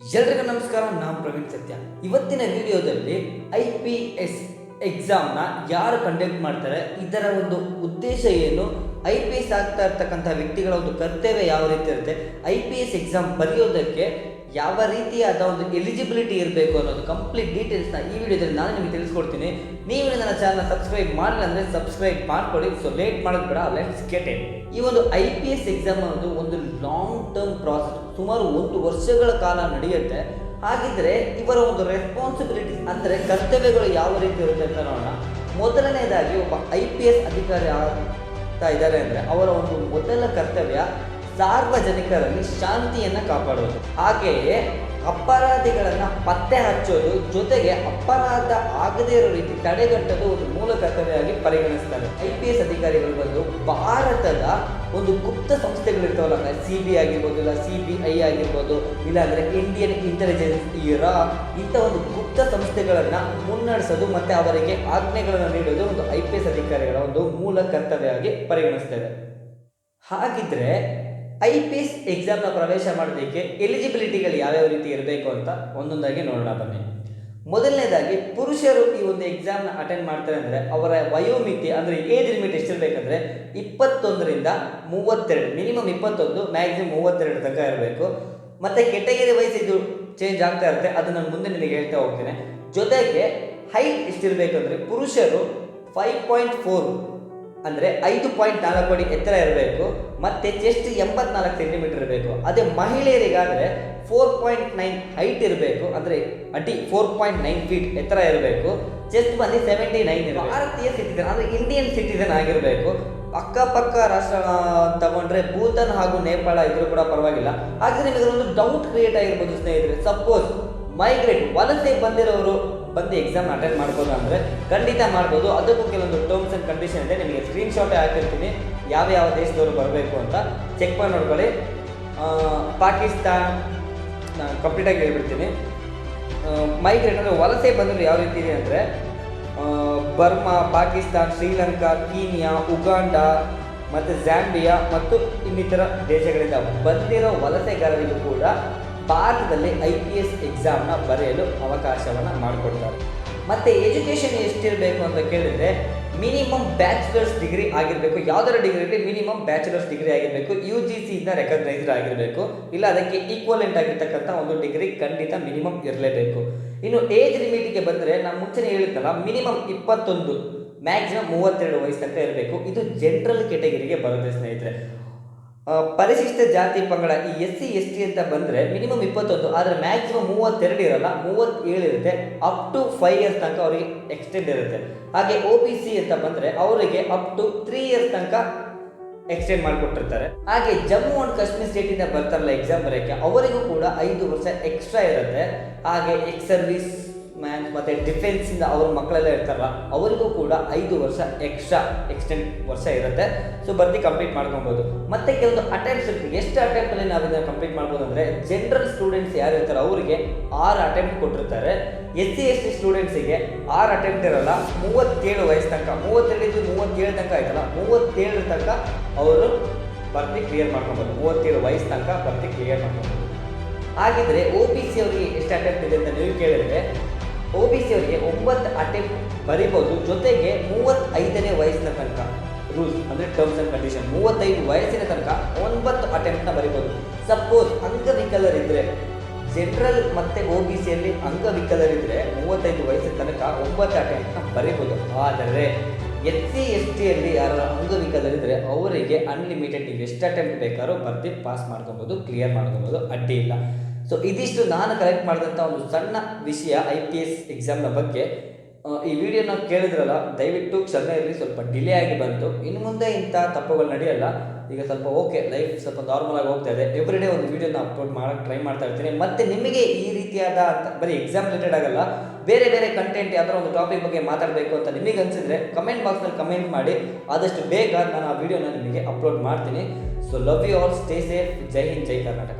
ಎಲ್ರಿಗೂ ನಮಸ್ಕಾರ. ನಾನು ಪ್ರವೀಣ್ ಸತ್ಯ. ಇವತ್ತಿನ ವಿಡಿಯೋದಲ್ಲಿ IPS ಎಕ್ಸಾಮ್ನ ಯಾರು ಕಂಡಕ್ಟ್ ಮಾಡ್ತಾರೆ, ಇದರ ಒಂದು ಉದ್ದೇಶ ಏನು, IPS ಆಗ್ತಾ ಇರ್ತಕ್ಕಂಥ ವ್ಯಕ್ತಿಗಳ ಒಂದು ಕರ್ತವ್ಯ ಯಾವ ರೀತಿ ಇರುತ್ತೆ, IPS ಎಕ್ಸಾಮ್ ಬರೆಯೋದಕ್ಕೆ ಯಾವ ರೀತಿಯಾದ ಒಂದು ಎಲಿಜಿಬಿಲಿಟಿ ಇರಬೇಕು ಅನ್ನೋದು ಕಂಪ್ಲೀಟ್ ಡೀಟೇಲ್ಸ್ನ ಈ ವಿಡಿಯೋದಲ್ಲಿ ನಾನು ನಿಮಗೆ ತಿಳಿಸ್ಕೊಡ್ತೀನಿ. ನೀವು ನನ್ನ ಚಾನಲ್ನ ಸಬ್ಸ್ಕ್ರೈಬ್ ಮಾಡಿಲ್ಲ ಅಂದರೆ ಸಬ್ಸ್ಕ್ರೈಬ್ ಮಾಡ್ಕೊಳ್ಳಿ. ಸೊ ಲೇಟ್ ಮಾಡೋದು ಬೇಡ, ಲೆಟ್ಸ್ ಗೆಟ್ ಇಟ್. ಈ ಒಂದು IPS ಎಕ್ಸಾಮ್ ಅನ್ನೋದು ಒಂದು ಲಾಂಗ್ ಟರ್ಮ್ ಪ್ರಾಸೆಸ್, ಸುಮಾರು 1 ವರ್ಷಗಳ ಕಾಲ ನಡೆಯುತ್ತೆ. ಹಾಗಿದ್ರೆ ಇವರ ಒಂದು ರೆಸ್ಪಾನ್ಸಿಬಿಲಿಟೀಸ್ ಅಂದರೆ ಕರ್ತವ್ಯಗಳು ಯಾವ ರೀತಿ ಇರುತ್ತೆ ಅಂತ ನೋಡೋಣ. ಮೊದಲನೇದಾಗಿ ಒಬ್ಬ IPS ಅಧಿಕಾರಿ ಆಗ್ತಾ ಇದ್ದಾರೆ ಅಂದರೆ ಅವರ ಒಂದು ಮೊದಲ ಕರ್ತವ್ಯ ಸಾರ್ವಜನಿಕರಲ್ಲಿ ಶಾಂತಿಯನ್ನು ಕಾಪಾಡೋದು, ಹಾಗೆಯೇ ಅಪರಾಧಿಗಳನ್ನು ಪತ್ತೆ ಹಚ್ಚೋದು, ಜೊತೆಗೆ ಅಪರಾಧ ಆಗದೇ ಇರೋ ರೀತಿ ತಡೆಗಟ್ಟೋದು ಒಂದು ಮೂಲ ಕರ್ತವ್ಯವಾಗಿ ಪರಿಗಣಿಸ್ತಾರೆ. IPS ಅಧಿಕಾರಿಗಳು ಬಂದು ಭಾರತದ ಒಂದು ಗುಪ್ತ ಸಂಸ್ಥೆಗಳಿರ್ತಾವಲ್ಲ, CBI ಆಗಿರ್ಬೋದು, ಇಲ್ಲ CBI ಆಗಿರ್ಬೋದು, ಇಲ್ಲಾಂದರೆ ಇಂಡಿಯನ್ ಇಂಟೆಲಿಜೆನ್ಸ್ ಇಂಥ ಒಂದು ಗುಪ್ತ ಸಂಸ್ಥೆಗಳನ್ನು ಮುನ್ನಡೆಸೋದು ಮತ್ತು ಅವರಿಗೆ ಆಜ್ಞೆಗಳನ್ನು ನೀಡೋದು ಒಂದು IPS ಅಧಿಕಾರಿಗಳ ಒಂದು ಮೂಲ ಕರ್ತವ್ಯವಾಗಿ ಪರಿಗಣಿಸ್ತೇವೆ. ಹಾಗಿದ್ರೆ IPS ಎಕ್ಸಾಮ್ನ ಪ್ರವೇಶ ಮಾಡೋದಕ್ಕೆ ಎಲಿಜಿಬಿಲಿಟಿಗಳು ಯಾವ್ಯಾವ ರೀತಿ ಇರಬೇಕು ಅಂತ ಒಂದೊಂದಾಗಿ ನೋಡೋಣ ಬನ್ನಿ. ಮೊದಲನೇದಾಗಿ ಪುರುಷರು ಈ ಒಂದು ಎಕ್ಸಾಮ್ನ ಅಟೆಂಡ್ ಮಾಡ್ತಾರೆ ಅಂದರೆ ಅವರ ವಯೋಮಿತಿ ಅಂದರೆ ಏಜ್ ಲಿಮಿಟ್ ಎಷ್ಟಿರಬೇಕಂದ್ರೆ 21ರಿಂದ 32, ಮಿನಿಮಮ್ 21, ಮ್ಯಾಕ್ಸಿಮಮ್ 32 ತನಕ ಇರಬೇಕು. ಮತ್ತು ಕೆಟಗರಿ ವೈಸ್ ಇದು ಚೇಂಜ್ ಆಗ್ತಾ ಇರುತ್ತೆ, ಅದು ನಾನು ಮುಂದೆ ನಿಮಗೆ ಹೇಳ್ತಾ ಹೋಗ್ತೇನೆ. ಜೊತೆಗೆ ಹೈಟ್ ಎಷ್ಟಿರಬೇಕಂದ್ರೆ ಪುರುಷರು 5.4 ಅಂದರೆ 5.4 ಅಡಿ ಎತ್ತರ ಇರಬೇಕು, ಮತ್ತು ಚೆಸ್ಟ್ 84 ಸೆಂಟಿಮೀಟರ್ ಇರಬೇಕು. ಅದೇ ಮಹಿಳೆಯರಿಗಾದರೆ 4.9 ಹೈಟ್ ಇರಬೇಕು, ಅಂದರೆ ಅಡಿ 4.9 ಫೀಟ್ ಎತ್ತರ ಇರಬೇಕು. ಚೆಸ್ಟ್ ಬಂದು 79 ಇರಬೇಕು. ಭಾರತೀಯ ಸಿಟಿಸನ್ ಅಂದರೆ ಇಂಡಿಯನ್ ಸಿಟಿಸನ್ ಆಗಿರಬೇಕು. ಅಕ್ಕಪಕ್ಕ ರಾಷ್ಟ್ರ ತಗೊಂಡ್ರೆ ಭೂತಾನ್ ಹಾಗೂ ನೇಪಾಳ ಇದ್ರೂ ಕೂಡ ಪರವಾಗಿಲ್ಲ. ಹಾಗೆ ನಿಮಗೆ ಒಂದು ಡೌಟ್ ಕ್ರಿಯೇಟ್ ಆಗಿರ್ಬೋದು ಸ್ನೇಹಿತರೆ. ಸಪೋಸ್ ಮೈಗ್ರೇಟ್ ವಲಸೆ ಬಂದಿರೋರು ಬಂದು ಎಕ್ಸಾಮ್ ಅಟೆಂಡ್ ಮಾಡ್ಬೋದು ಅಂದರೆ ಖಂಡಿತ ಮಾಡ್ಬೋದು. ಅದಕ್ಕೂ ಕೆಲವೊಂದು ಟರ್ಮ್ಸ್ ಆ್ಯಂಡ್ ಕಂಡೀಷನ್ ಇದೆ, ನಿಮಗೆ ಸ್ಕ್ರೀನ್ಶಾಟೇ ಹಾಕಿರ್ತೀನಿ ಯಾವ ದೇಶದವರು ಬರಬೇಕು ಅಂತ ಚೆಕ್ ಮಾಡಿ ನೋಡ್ಕೊಳ್ಳಿ. ಪಾಕಿಸ್ತಾನ್ ಕಂಪ್ಲೀಟಾಗಿ ಹೇಳ್ಬಿಡ್ತೀನಿ. ಮೈಗ್ರೇಟ್ ಅಂದರೆ ವಲಸೆ ಬಂದರು ಯಾವ ರೀತಿ ಇದೆ ಅಂದರೆ Burma, Pakistan, Sri Lanka, Kenya, Uganda ಮತ್ತು ಝಾಂಬಿಯಾ ಮತ್ತು ಇನ್ನಿತರ ದೇಶಗಳಿಂದ ಬಂದಿರೋ ವಲಸೆಗಾರರಿಗೂ ಕೂಡ ಭಾರತದಲ್ಲಿ IPS ಎಕ್ಸಾಮ್ನ ಬರೆಯಲು ಅವಕಾಶವನ್ನು ಮಾಡಿಕೊಡ್ತಾರೆ. ಮತ್ತು ಎಜುಕೇಷನ್ ಎಷ್ಟಿರಬೇಕು ಅಂತ ಕೇಳಿದರೆ ಮಿನಿಮಮ್ ಬ್ಯಾಚುಲರ್ಸ್ ಡಿಗ್ರಿ ಆಗಿರಬೇಕು. ಯಾವುದರ ಡಿಗ್ರಿಯಲ್ಲಿ ಮಿನಿಮಮ್ ಬ್ಯಾಚುಲರ್ಸ್ ಡಿಗ್ರಿ ಆಗಿರಬೇಕು, UGCಯಿಂದ ರೆಕಗ್ನೈಸ್ಡ್ ಆಗಿರಬೇಕು, ಇಲ್ಲ ಅದಕ್ಕೆ ಈಕ್ವಲೆಂಟ್ ಆಗಿರ್ತಕ್ಕಂಥ ಒಂದು ಡಿಗ್ರಿ ಖಂಡಿತ ಮಿನಿಮಮ್ ಇರಲೇಬೇಕು. ಇನ್ನು ಏಜ್ ಲಿಮಿಟಿಗೆ ಬಂದರೆ ನಾನು ಮುಂಚೆನೇ ಹೇಳಿದ್ದಲ್ಲ, ಮಿನಿಮಮ್ 21, ಮ್ಯಾಕ್ಸಿಮಮ್ 32 ವಯಸ್ಸು ತನಕ ಇರಬೇಕು. ಇದು ಜನರಲ್ ಕೆಟಗರಿಗೆ ಬರುತ್ತೆ ಸ್ನೇಹಿತರೆ. ಪರಿಶಿಷ್ಟ ಜಾತಿ ಪಂಗಡ ಈ SC ST ಅಂತ ಬಂದರೆ ಮಿನಿಮಮ್ 21, ಆದರೆ ಮ್ಯಾಕ್ಸಿಮಮ್ 32 ಇರಲ್ಲ, 37 ಇರುತ್ತೆ. ಅಪ್ ಟು 5 ಇಯರ್ಸ್ ತನಕ ಅವರಿಗೆ ಎಕ್ಸ್ಟೆಂಡ್ ಇರುತ್ತೆ. ಹಾಗೆ OBC ಅಂತ ಬಂದರೆ ಅವರಿಗೆ ಅಪ್ ಟು 3 ಇಯರ್ಸ್ ತನಕ ಎಕ್ಸ್ಟೆಂಡ್ ಮಾಡಿಕೊಟ್ಟಿರ್ತಾರೆ. ಹಾಗೆ ಜಮ್ಮು ಅಂಡ್ ಕಾಶ್ಮೀರ್ ಸ್ಟೇಟಿಂದ ಬರ್ತಾರಲ್ಲ ಎಕ್ಸಾಮ್ ಬರೋಕ್ಕೆ, ಅವರಿಗೂ ಕೂಡ 5 ವರ್ಷ ಎಕ್ಸ್ಟ್ರಾ ಇರುತ್ತೆ. ಹಾಗೆ ಎಕ್ಸ್ ಸರ್ವಿಸ್ ಮ್ಯಾನ್ ಮತ್ತು ಡಿಫೆನ್ಸಿಂದ ಅವ್ರ ಮಕ್ಕಳೆಲ್ಲ ಇರ್ತಾರಲ್ಲ ಅವರಿಗೂ ಕೂಡ 5 ವರ್ಷ ಎಕ್ಸ್ಟ್ರಾ ಎಕ್ಸ್ಟೆಂಡ್ ವರ್ಷ ಇರುತ್ತೆ. ಸೊ ಬರ್ದು ಕಂಪ್ಲೀಟ್ ಮಾಡ್ಕೊಬೋದು. ಮತ್ತು ಕೆಲವೊಂದು ಅಟೆಂಪ್ಟ್ಸ್ ಇರುತ್ತೆ. ಎಷ್ಟು ಅಟೆಂಪ್ಟಲ್ಲಿ ನಾವು ಇದನ್ನು ಕಂಪ್ಲೀಟ್ ಮಾಡ್ಬೋದು ಅಂದರೆ ಜನರಲ್ ಸ್ಟೂಡೆಂಟ್ಸ್ ಯಾರು ಇರ್ತಾರೆ ಅವರಿಗೆ 6 ಅಟೆಂಪ್ಟ್ ಕೊಟ್ಟಿರ್ತಾರೆ. SC ST ಸ್ಟೂಡೆಂಟ್ಸಿಗೆ 6 ಅಟೆಂಪ್ಟ್ ಇರಲ್ಲ, 37 ವಯಸ್ಸು ತನಕ, 32 37 ತನಕ ಆಯ್ತಲ್ಲ, 37 ತನಕ ಅವರು ಬರ್ದು ಕ್ಲಿಯರ್ ಮಾಡ್ಕೊಬೋದು. 37 ವಯಸ್ಸು ತನಕ ಬರ್ದು ಕ್ಲಿಯರ್ ಮಾಡ್ಕೊಬೋದು. ಹಾಗಿದ್ರೆ OBC ಅವರಿಗೆ ಎಷ್ಟು ಅಟೆಂಪ್ಟ್ ಇದೆ ಅಂತ ನೀವು ಕೇಳಿದರೆ OBC ಅವರಿಗೆ 9 ಅಟೆಂಪ್ಟ್ ಬರಿಬೋದು. ಜೊತೆಗೆ 35ನೇ ವಯಸ್ಸಿನ ತನಕ ರೂಲ್ಸ್ ಅಂದರೆ ಟರ್ಮ್ಸ್ ಆ್ಯಂಡ್ ಕಂಡೀಷನ್, 35 ವಯಸ್ಸಿನ ತನಕ 9 ಅಟೆಂಪ್ಟ್ನ ಬರಿಬೋದು. ಸಪೋಸ್ ಅಂಗವಿಕಲರಿದ್ದರೆ ಜನರಲ್ ಮತ್ತು OBCಯಲ್ಲಿ ಅಂಗವಿಕಲರಿದ್ದರೆ 35 ವಯಸ್ಸಿನ ತನಕ 9 ಅಟೆಂಪ್ಟ್ನ ಬರಿಬೋದು. ಆದರೆ SC STಯಲ್ಲಿ ಯಾರು ಅಂಗವಿಕಲರಿದ್ದರೆ ಅವರಿಗೆ ಅನ್ಲಿಮಿಟೆಡ್, ನೀವು ಎಷ್ಟು ಅಟೆಂಪ್ಟ್ ಬೇಕಾದ್ರೂ ಬರ್ದು ಪಾಸ್ ಮಾಡ್ಕೊಬೋದು, ಕ್ಲಿಯರ್ ಮಾಡ್ಕೊಬೋದು, ಅಡ್ಡಿ ಇಲ್ಲ. ಸೊ ಇದಿಷ್ಟು ನಾನು ಕಲೆಕ್ಟ್ ಮಾಡಿದಂಥ ಒಂದು ಸಣ್ಣ ವಿಷಯ IPS ಎಕ್ಸಾಮ್ನ ಬಗ್ಗೆ. ಈ ವಿಡಿಯೋನ ಕೇಳಿದ್ರಲ್ಲ, ದಯವಿಟ್ಟು ಕ್ಷಮೆ ಇರಲಿ, ಸ್ವಲ್ಪ ಡಿಲೇ ಆಗಿ ಬಂತು. ಇನ್ನು ಮುಂದೆ ಇಂಥ ತಪ್ಪುಗಳು ನಡೆಯಲ್ಲ. ಈಗ ಸ್ವಲ್ಪ ಓಕೆ, ಲೈಫ್ ಸ್ವಲ್ಪ ನಾರ್ಮಲ್ ಆಗಿ ಹೋಗ್ತಾ ಇದೆ. ಎವ್ರಿ ಡೇ ಒಂದು ವೀಡಿಯೋನ ಅಪ್ಲೋಡ್ ಮಾಡೋಕ್ಕೆ ಟ್ರೈ ಮಾಡ್ತಾ ಇರ್ತೀನಿ. ಮತ್ತು ನಿಮಗೆ ಈ ರೀತಿಯಾದ ಬರೀ ಎಕ್ಸಾಮ್ ರಿಲೇಟೆಡ್ ಆಗಲ್ಲ, ಬೇರೆ ಬೇರೆ ಕಂಟೆಂಟ್ ಯಾವ್ದಾರ ಒಂದು ಟಾಪಿಕ್ ಬಗ್ಗೆ ಮಾತಾಡಬೇಕು ಅಂತ ನಿಮಗೆ ಅನಿಸಿದ್ರೆ ಕಮೆಂಟ್ ಬಾಕ್ಸ್ನಲ್ಲಿ ಕಮೆಂಟ್ ಮಾಡಿ, ಆದಷ್ಟು ಬೇಗ ನಾನು ಆ ವಿಡಿಯೋನ ನಿಮಗೆ ಅಪ್ಲೋಡ್ ಮಾಡ್ತೀನಿ. So love you all, stay safe. ಜೈ ಹಿಂದ್, ಜೈ ಕರ್ನಾಟಕ.